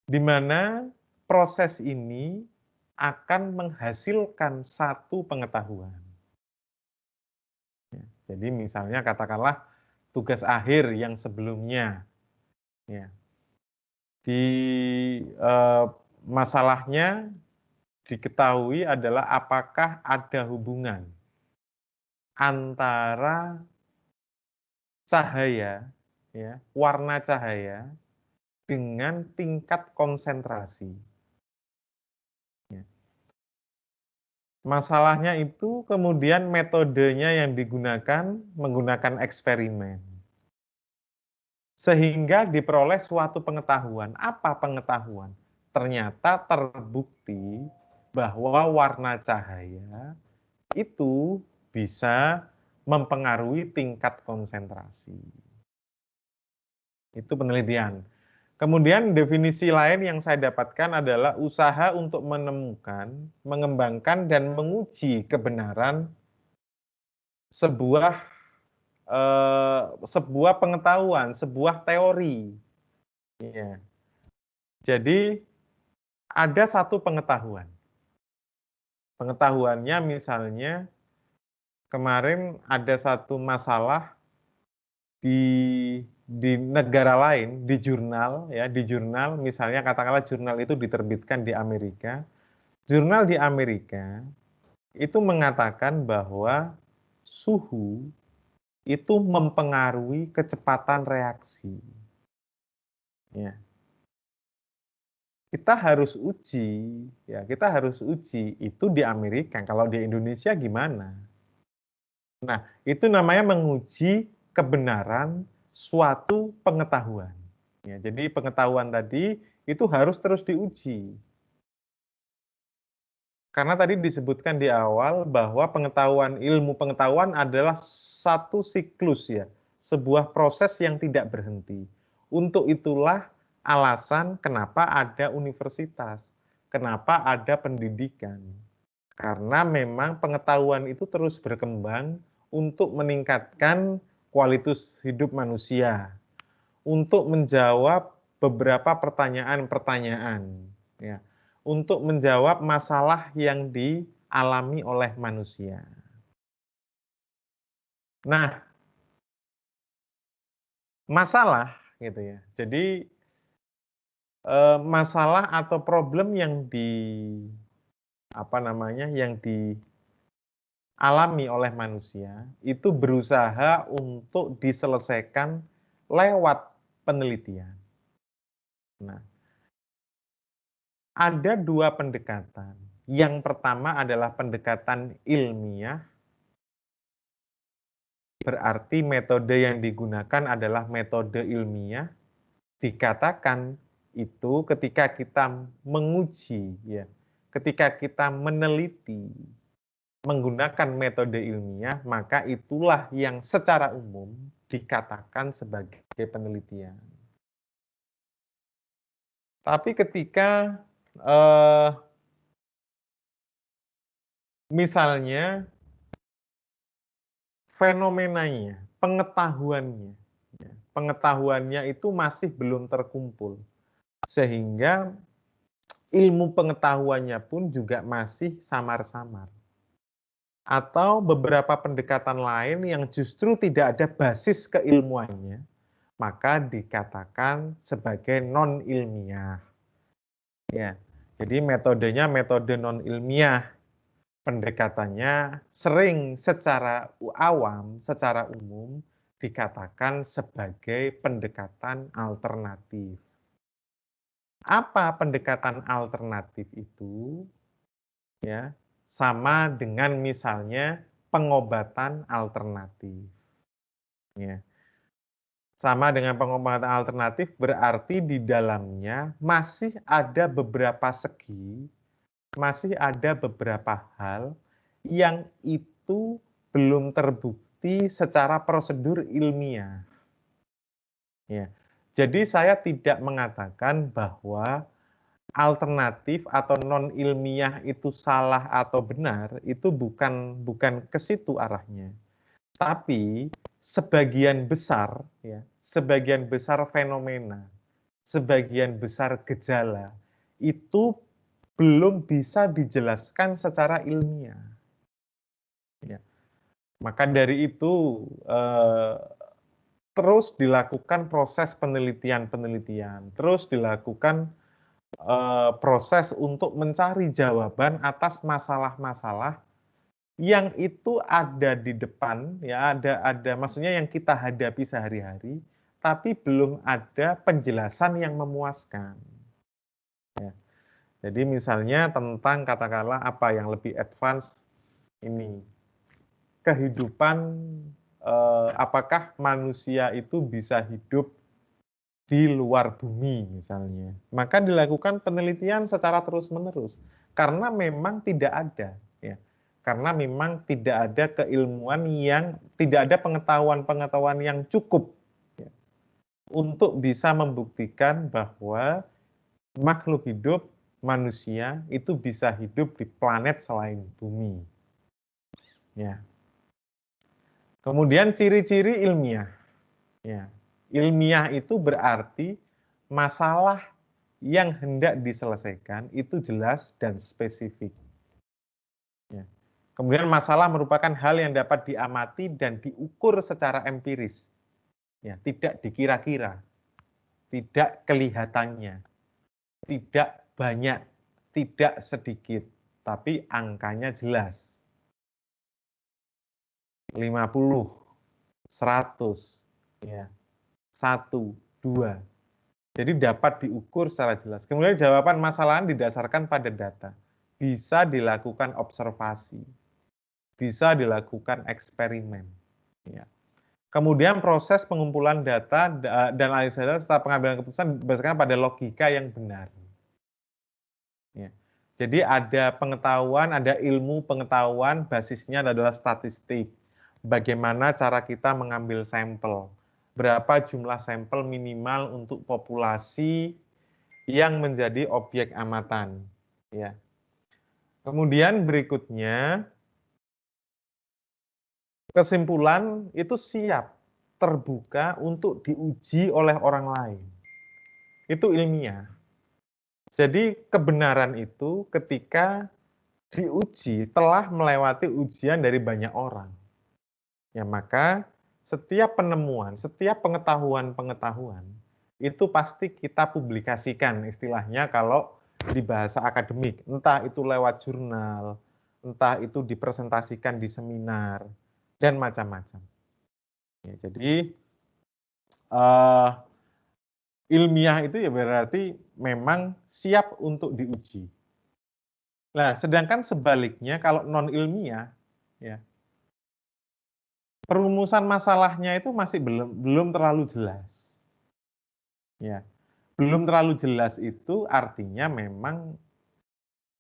di mana proses ini akan menghasilkan satu pengetahuan. Ya, jadi misalnya katakanlah tugas akhir yang sebelumnya, ya, di masalahnya diketahui adalah apakah ada hubungan antara cahaya, ya, warna cahaya dengan tingkat konsentrasi. Ya. Masalahnya itu kemudian metodenya yang digunakan menggunakan eksperimen. Sehingga diperoleh suatu pengetahuan. Apa pengetahuan? Ternyata terbukti bahwa warna cahaya itu bisa mempengaruhi tingkat konsentrasi. Itu penelitian. Kemudian definisi lain yang saya dapatkan adalah usaha untuk menemukan, mengembangkan, dan menguji kebenaran sebuah sebuah pengetahuan, sebuah teori. Ya. Jadi ada satu pengetahuan. Pengetahuannya misalnya kemarin ada satu masalah di negara lain, di jurnal, ya, di jurnal misalnya katakanlah jurnal itu diterbitkan di Amerika. Jurnal di Amerika itu mengatakan bahwa suhu itu mempengaruhi kecepatan reaksi. Ya. Kita harus uji, ya, kita harus uji itu di Amerika. Kalau di Indonesia gimana? Nah, itu namanya menguji kebenaran suatu pengetahuan. Ya, jadi pengetahuan tadi itu harus terus diuji. Karena tadi disebutkan di awal bahwa ilmu pengetahuan adalah satu siklus, ya, sebuah proses yang tidak berhenti. Untuk itulah alasan kenapa ada universitas, kenapa ada pendidikan. Karena memang pengetahuan itu terus berkembang untuk meningkatkan kualitas hidup manusia, untuk menjawab beberapa pertanyaan-pertanyaan, ya, untuk menjawab masalah yang dialami oleh manusia. Nah, masalah gitu ya. Jadi masalah atau problem yang yang dialami oleh manusia itu berusaha untuk diselesaikan lewat penelitian. Nah, ada dua pendekatan. Yang pertama adalah pendekatan ilmiah, berarti metode yang digunakan adalah metode ilmiah. Dikatakan itu ketika kita menguji, ya, ketika kita meneliti menggunakan metode ilmiah, maka itulah yang secara umum dikatakan sebagai penelitian. Tapi ketika misalnya fenomenanya, pengetahuannya itu masih belum terkumpul, sehingga ilmu pengetahuannya pun juga masih samar-samar. Atau beberapa pendekatan lain yang justru tidak ada basis keilmuannya, maka dikatakan sebagai non-ilmiah. Ya, jadi metodenya metode non-ilmiah. Pendekatannya sering secara awam, secara umum dikatakan sebagai pendekatan alternatif. Apa pendekatan alternatif itu? Ya, sama dengan misalnya pengobatan alternatif. Ya. Sama dengan pengobatan alternatif berarti di dalamnya masih ada beberapa segi, masih ada beberapa hal yang itu belum terbukti secara prosedur ilmiah. Ya. Jadi saya tidak mengatakan bahwa alternatif atau non ilmiah itu salah atau benar, itu bukan ke situ arahnya. Tapi sebagian besar ya, sebagian besar fenomena, sebagian besar gejala itu belum bisa dijelaskan secara ilmiah. Ya. Maka dari itu terus dilakukan proses penelitian-penelitian, terus dilakukan proses untuk mencari jawaban atas masalah-masalah yang itu ada di depan, ya ada maksudnya yang kita hadapi sehari-hari, tapi belum ada penjelasan yang memuaskan. Ya. Jadi misalnya tentang katakanlah apa yang lebih advance ini, kehidupan apakah manusia itu bisa hidup di luar bumi misalnya. Maka dilakukan penelitian secara terus-menerus karena memang tidak ada ya. Karena memang tidak ada keilmuan yang tidak ada pengetahuan-pengetahuan yang cukup ya, untuk bisa membuktikan bahwa makhluk hidup manusia itu bisa hidup di planet selain bumi. Ya. Kemudian ciri-ciri ilmiah. Ya. Ilmiah itu berarti masalah yang hendak diselesaikan itu jelas dan spesifik. Ya. Kemudian masalah merupakan hal yang dapat diamati dan diukur secara empiris. Ya, tidak dikira-kira, tidak kelihatannya, tidak banyak, tidak sedikit, tapi angkanya jelas. 50, 100, ya. 1, 2. Jadi dapat diukur secara jelas. Kemudian jawaban masalah didasarkan pada data. Bisa dilakukan observasi. Bisa dilakukan eksperimen. Ya. Kemudian proses pengumpulan data dan analisis data serta pengambilan keputusan berdasarkan pada logika yang benar. Ya. Jadi ada pengetahuan, ada ilmu pengetahuan, basisnya adalah statistik. Bagaimana cara kita mengambil sampel. Berapa jumlah sampel minimal untuk populasi yang menjadi objek amatan. Ya. Kemudian berikutnya, kesimpulan itu siap terbuka untuk diuji oleh orang lain. Itu ilmiah. Jadi kebenaran itu ketika diuji telah melewati ujian dari banyak orang. Ya, maka setiap penemuan, setiap pengetahuan-pengetahuan itu pasti kita publikasikan istilahnya kalau di bahasa akademik, entah itu lewat jurnal, entah itu dipresentasikan di seminar dan macam-macam. Ya, jadi ilmiah itu ya berarti memang siap untuk diuji. Nah, sedangkan sebaliknya kalau non ilmiah, ya perumusan masalahnya itu masih belum terlalu jelas. Ya, belum terlalu jelas itu artinya memang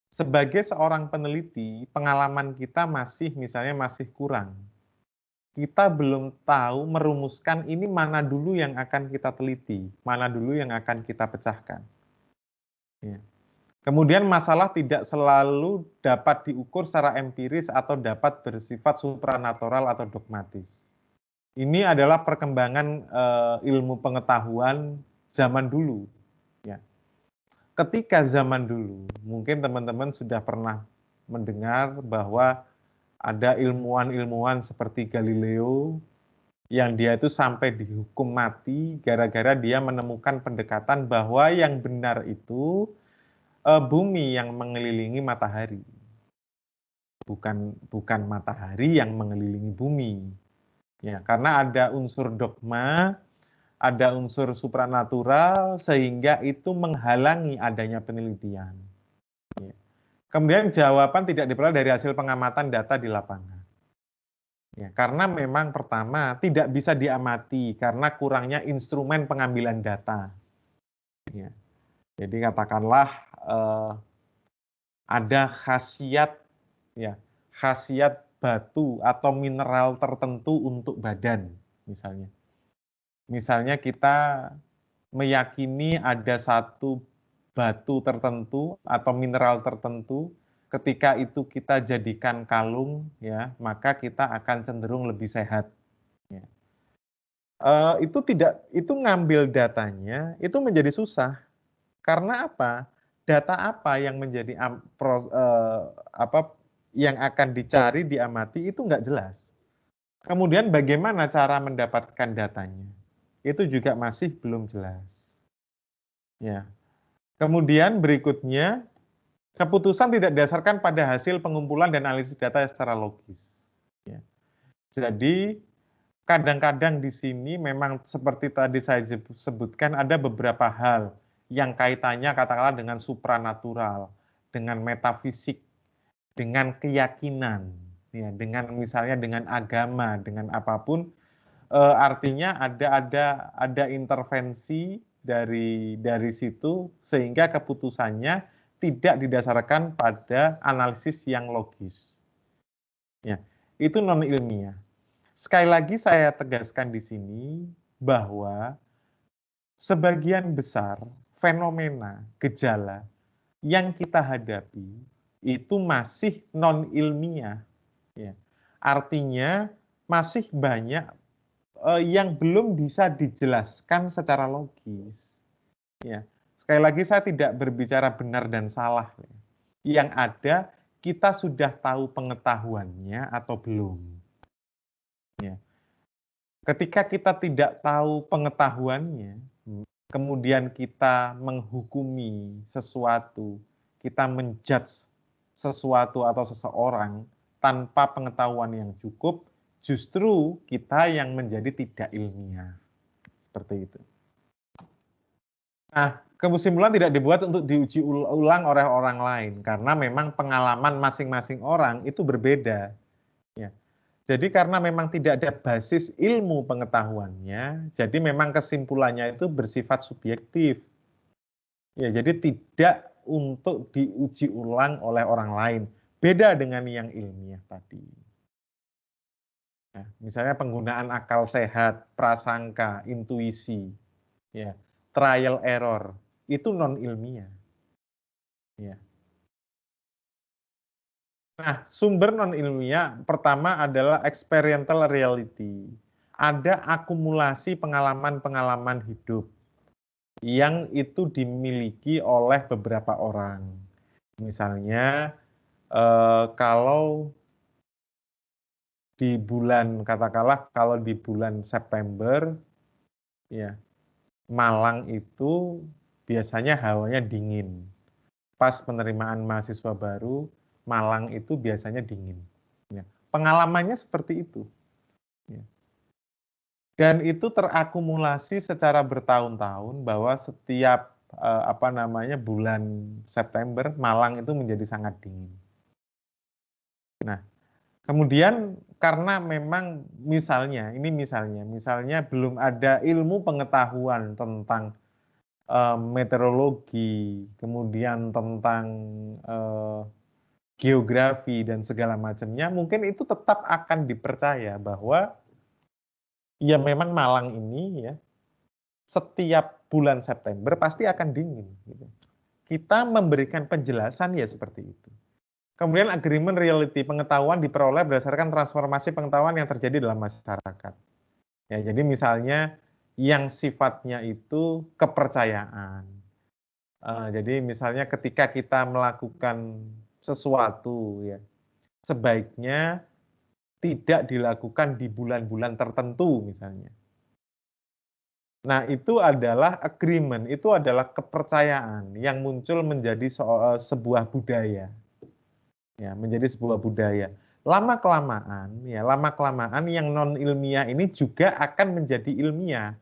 sebagai seorang peneliti, pengalaman kita misalnya masih kurang. Kita belum tahu merumuskan ini mana dulu yang akan kita teliti, mana dulu yang akan kita pecahkan. Ya. Kemudian masalah tidak selalu dapat diukur secara empiris atau dapat bersifat supranatural atau dogmatis. Ini adalah perkembangan ilmu pengetahuan zaman dulu. Ya. Ketika zaman dulu, mungkin teman-teman sudah pernah mendengar bahwa ada ilmuwan-ilmuwan seperti Galileo yang dia itu sampai dihukum mati gara-gara dia menemukan pendekatan bahwa yang benar itu bumi yang mengelilingi matahari. Bukan matahari yang mengelilingi bumi. Ya, karena ada unsur dogma, ada unsur supranatural sehingga itu menghalangi adanya penelitian. Ya. Kemudian jawaban tidak diperoleh dari hasil pengamatan data di lapangan. Ya, karena memang pertama tidak bisa diamati karena kurangnya instrumen pengambilan data. Ya. Jadi katakanlah ada khasiat ya, khasiat batu atau mineral tertentu untuk badan misalnya. Misalnya kita meyakini ada satu batu tertentu atau mineral tertentu, ketika itu kita jadikan kalung, ya, maka kita akan cenderung lebih sehat. Ya. Itu ngambil datanya itu menjadi susah. Karena apa? Data apa yang menjadi yang akan dicari, diamati itu nggak jelas. Kemudian bagaimana cara mendapatkan datanya? Itu juga masih belum jelas. Ya. Kemudian berikutnya, keputusan tidak didasarkan pada hasil pengumpulan dan analisis data secara logis. Ya. Jadi kadang-kadang di sini memang seperti tadi saya sebutkan ada beberapa hal yang kaitannya katakanlah dengan supranatural, dengan metafisik, dengan keyakinan, ya, dengan misalnya dengan agama, dengan apapun, artinya ada intervensi dari situ sehingga keputusannya tidak didasarkan pada analisis yang logis. Ya, itu non ilmiah. Sekali lagi saya tegaskan di sini bahwa sebagian besar fenomena, gejala yang kita hadapi itu masih non ilmiah. Ya. Artinya masih banyak yang belum bisa dijelaskan secara logis. Ya. Sekali lagi saya tidak berbicara benar dan salah. Ya. Yang ada kita sudah tahu pengetahuannya atau belum. Ya. Ketika kita tidak tahu pengetahuannya, kemudian kita menghukumi sesuatu, kita menjudge sesuatu atau seseorang tanpa pengetahuan yang cukup, justru kita yang menjadi tidak ilmiah. Seperti itu. Nah, kesimpulan tidak dibuat untuk diuji ulang oleh orang lain, karena memang pengalaman masing-masing orang itu berbeda. Ya. Jadi karena memang tidak ada basis ilmu pengetahuannya, jadi memang kesimpulannya itu bersifat subjektif. Ya, jadi tidak untuk diuji ulang oleh orang lain. Beda dengan yang ilmiah tadi. Nah, misalnya penggunaan akal sehat, prasangka, intuisi, ya, trial error, itu non ilmiah. Ya. Nah, sumber non ilmiah pertama adalah experiential reality. Ada akumulasi pengalaman-pengalaman hidup yang itu dimiliki oleh beberapa orang. Misalnya, kalau di bulan, katakanlah kalau di bulan September, ya, Malang itu biasanya hawanya dingin. Pas penerimaan mahasiswa baru, Malang itu biasanya dingin. Ya. Pengalamannya seperti itu. Ya. Dan itu terakumulasi secara bertahun-tahun bahwa setiap bulan September Malang itu menjadi sangat dingin. Nah, kemudian karena memang misalnya belum ada ilmu pengetahuan tentang meteorologi, kemudian tentang geografi dan segala macamnya, mungkin itu tetap akan dipercaya bahwa ya memang Malang ini ya setiap bulan September pasti akan dingin. Gitu. Kita memberikan penjelasan ya seperti itu. Kemudian agreement reality, pengetahuan diperoleh berdasarkan transformasi pengetahuan yang terjadi dalam masyarakat. Ya, jadi misalnya yang sifatnya itu kepercayaan. Jadi misalnya ketika kita melakukan sesuatu, ya, sebaiknya tidak dilakukan di bulan-bulan tertentu misalnya. Nah, itu adalah agreement, itu adalah kepercayaan yang muncul menjadi sebuah budaya. Ya, menjadi sebuah budaya. Lama-kelamaan yang non ilmiah ini juga akan menjadi ilmiah.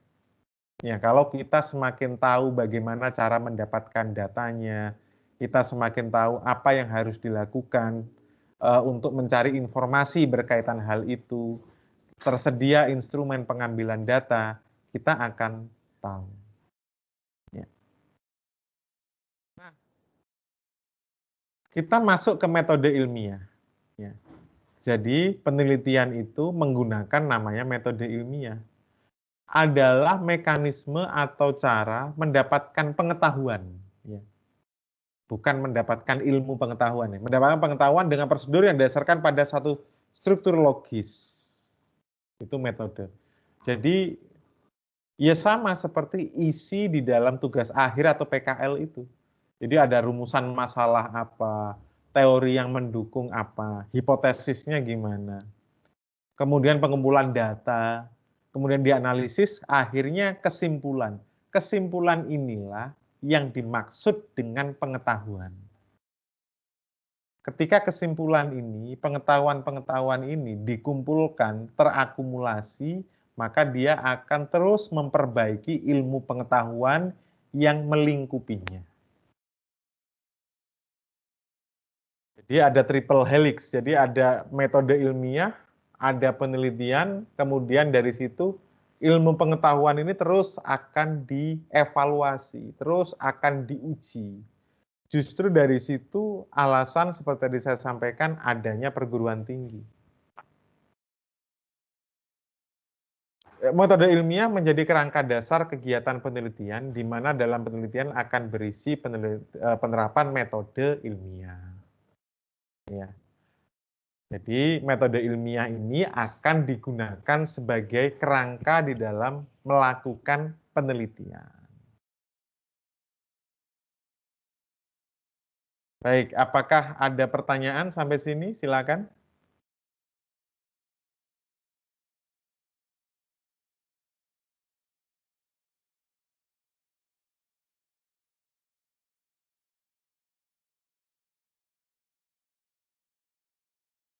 Ya, kalau kita semakin tahu bagaimana cara mendapatkan datanya, kita semakin tahu apa yang harus dilakukan untuk mencari informasi berkaitan hal itu, tersedia instrumen pengambilan data, kita akan tahu. Ya. Nah, kita masuk ke metode ilmiah. Ya. Jadi penelitian itu menggunakan namanya metode ilmiah. Adalah mekanisme atau cara mendapatkan pengetahuan. Ya. bukan mendapatkan ilmu pengetahuan. Ya. Mendapatkan pengetahuan dengan prosedur yang didasarkan pada satu struktur logis. Itu metode. Jadi ya sama seperti isi di dalam tugas akhir atau PKL itu. Jadi ada rumusan masalah apa, teori yang mendukung apa, hipotesisnya gimana. Kemudian pengumpulan data, kemudian dianalisis, akhirnya kesimpulan. Kesimpulan inilah yang dimaksud dengan pengetahuan. Ketika kesimpulan ini, pengetahuan-pengetahuan ini dikumpulkan, terakumulasi, maka dia akan terus memperbaiki ilmu pengetahuan yang melingkupinya. Jadi ada triple helix, jadi ada metode ilmiah, ada penelitian, kemudian dari situ ilmu pengetahuan ini terus akan dievaluasi, terus akan diuji. Justru dari situ alasan seperti tadi saya sampaikan adanya perguruan tinggi. Metode ilmiah menjadi kerangka dasar kegiatan penelitian, di mana dalam penelitian akan berisi penerapan metode ilmiah. Ya. Jadi metode ilmiah ini akan digunakan sebagai kerangka di dalam melakukan penelitian. Baik, apakah ada pertanyaan sampai sini? Silakan.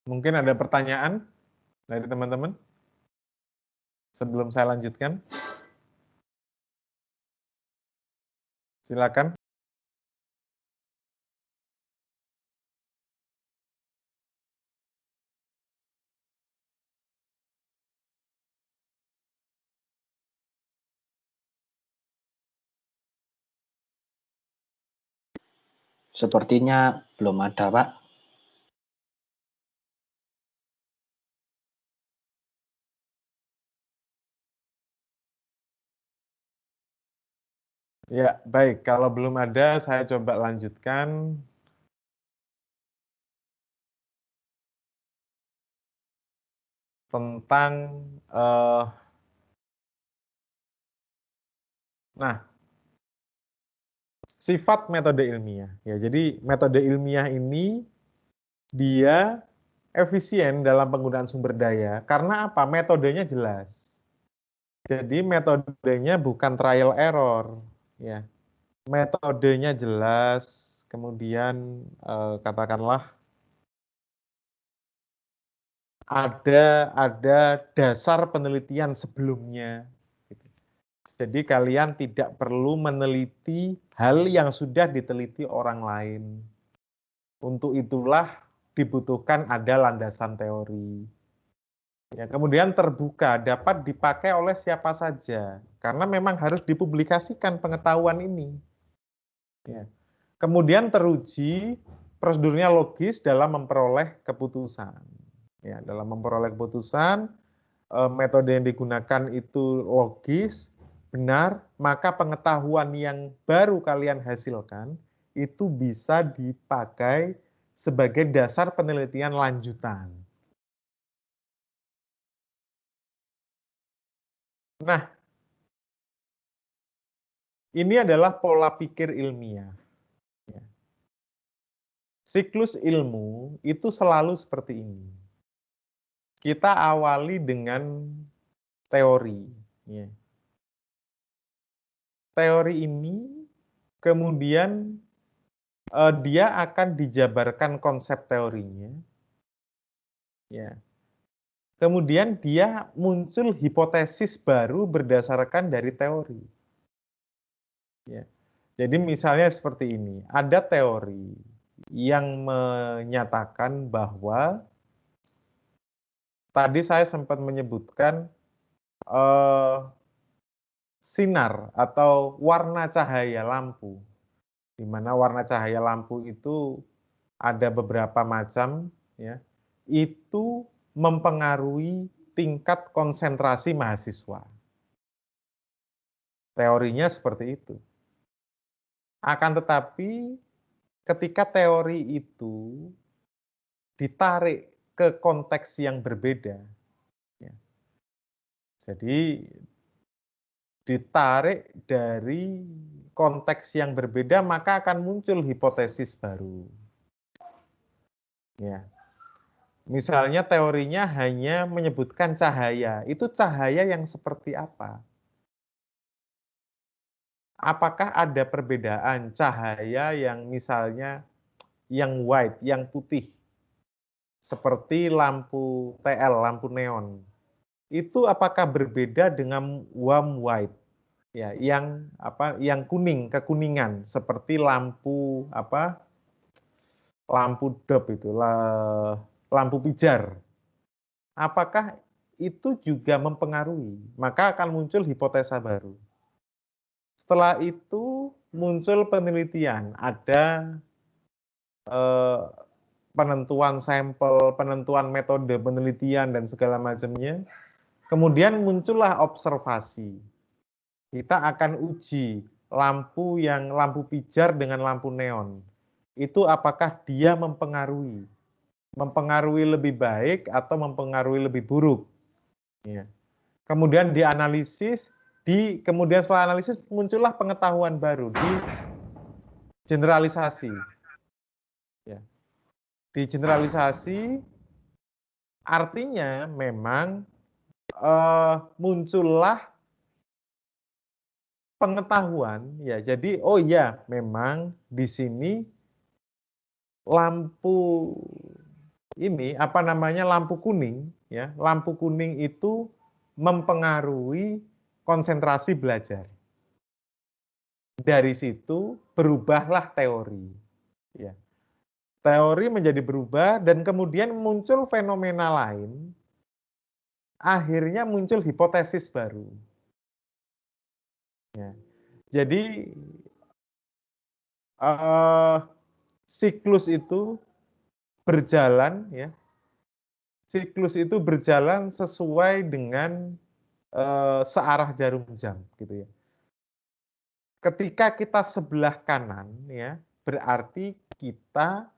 Mungkin ada pertanyaan dari teman-teman sebelum saya lanjutkan. Silakan. Sepertinya belum ada, Pak. Ya, baik. Kalau belum ada, saya coba lanjutkan. Tentang, nah, sifat metode ilmiah. Ya, jadi metode ilmiah ini dia efisien dalam penggunaan sumber daya. Karena apa? Metodenya jelas. Jadi metodenya bukan trial error. Ya, metodenya jelas. Kemudian katakanlah ada dasar penelitian sebelumnya. Jadi kalian tidak perlu meneliti hal yang sudah diteliti orang lain. Untuk itulah dibutuhkan ada landasan teori. Ya, kemudian terbuka, dapat dipakai oleh siapa saja. Karena memang harus dipublikasikan pengetahuan ini. Ya. Kemudian teruji, prosedurnya logis dalam memperoleh keputusan. Ya, dalam memperoleh keputusan, metode yang digunakan itu logis, benar, maka pengetahuan yang baru kalian hasilkan itu bisa dipakai sebagai dasar penelitian lanjutan. Nah, ini adalah pola pikir ilmiah. Siklus ilmu itu selalu seperti ini. Kita awali dengan teori. Ya. Teori ini kemudian dia akan dijabarkan konsep teorinya. Ya. Kemudian dia muncul hipotesis baru berdasarkan dari teori. Ya. Jadi misalnya seperti ini, ada teori yang menyatakan bahwa tadi saya sempat menyebutkan sinar atau warna cahaya lampu, di mana warna cahaya lampu itu ada beberapa macam, ya, itu mempengaruhi tingkat konsentrasi mahasiswa. Teorinya seperti itu. Akan tetapi ketika teori itu ditarik ke konteks yang berbeda. Ya. Jadi ditarik dari konteks yang berbeda, maka akan muncul hipotesis baru. Ya. Misalnya teorinya hanya menyebutkan cahaya. Itu cahaya yang seperti apa? Apakah ada perbedaan cahaya yang misalnya yang white, yang putih, seperti lampu TL, lampu neon? Itu apakah berbeda dengan warm white? Ya, yang yang kuning, kekuningan, seperti lampu lampu dop itu, lampu pijar. Apakah itu juga mempengaruhi? Maka akan muncul hipotesa baru. Setelah itu muncul penelitian, ada penentuan sampel, penentuan metode penelitian dan segala macamnya. Kemudian muncullah observasi. Kita akan uji lampu pijar dengan lampu neon. Itu apakah dia mempengaruhi? Mempengaruhi lebih baik atau mempengaruhi lebih buruk? Ya. Kemudian dianalisis, kemudian setelah analisis muncullah pengetahuan baru di generalisasi. Ya. Di generalisasi artinya memang muncullah pengetahuan, ya. Jadi oh ya, memang di sini lampu ini lampu kuning, ya. Lampu kuning itu mempengaruhi konsentrasi belajar. Dari situ berubahlah teori, ya. Teori menjadi berubah dan kemudian muncul fenomena lain, akhirnya muncul hipotesis baru. Ya. Jadi siklus itu berjalan, ya. Siklus itu berjalan sesuai dengan searah jarum jam, gitu ya. Ketika kita sebelah kanan, ya, berarti kita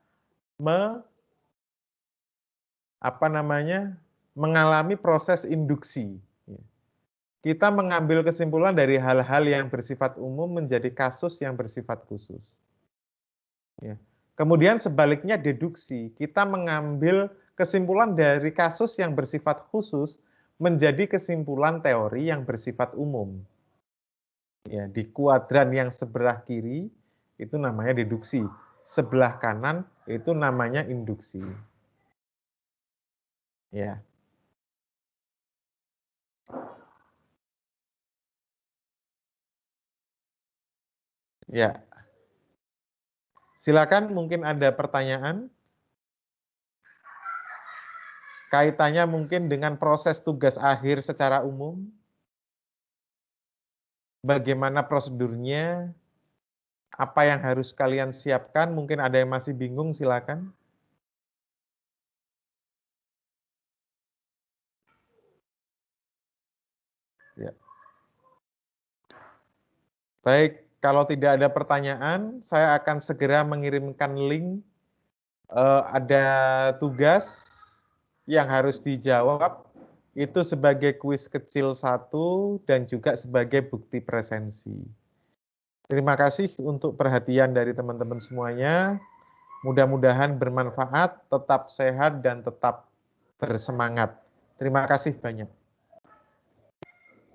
mengalami proses induksi. Kita mengambil kesimpulan dari hal-hal yang bersifat umum menjadi kasus yang bersifat khusus. Ya. Kemudian sebaliknya deduksi, kita mengambil kesimpulan dari kasus yang bersifat khusus menjadi kesimpulan teori yang bersifat umum. Ya, di kuadran yang sebelah kiri itu namanya deduksi, sebelah kanan itu namanya induksi. Ya. Ya. Silakan, mungkin ada pertanyaan kaitannya mungkin dengan proses tugas akhir secara umum. Bagaimana prosedurnya? Apa yang harus kalian siapkan? Mungkin ada yang masih bingung, silakan. Ya. Baik, kalau tidak ada pertanyaan, saya akan segera mengirimkan link. Ada tugas yang harus dijawab, itu sebagai kuis kecil 1 dan juga sebagai bukti presensi. Terima kasih untuk perhatian dari teman-teman semuanya. Mudah-mudahan bermanfaat, tetap sehat, dan tetap bersemangat. Terima kasih banyak.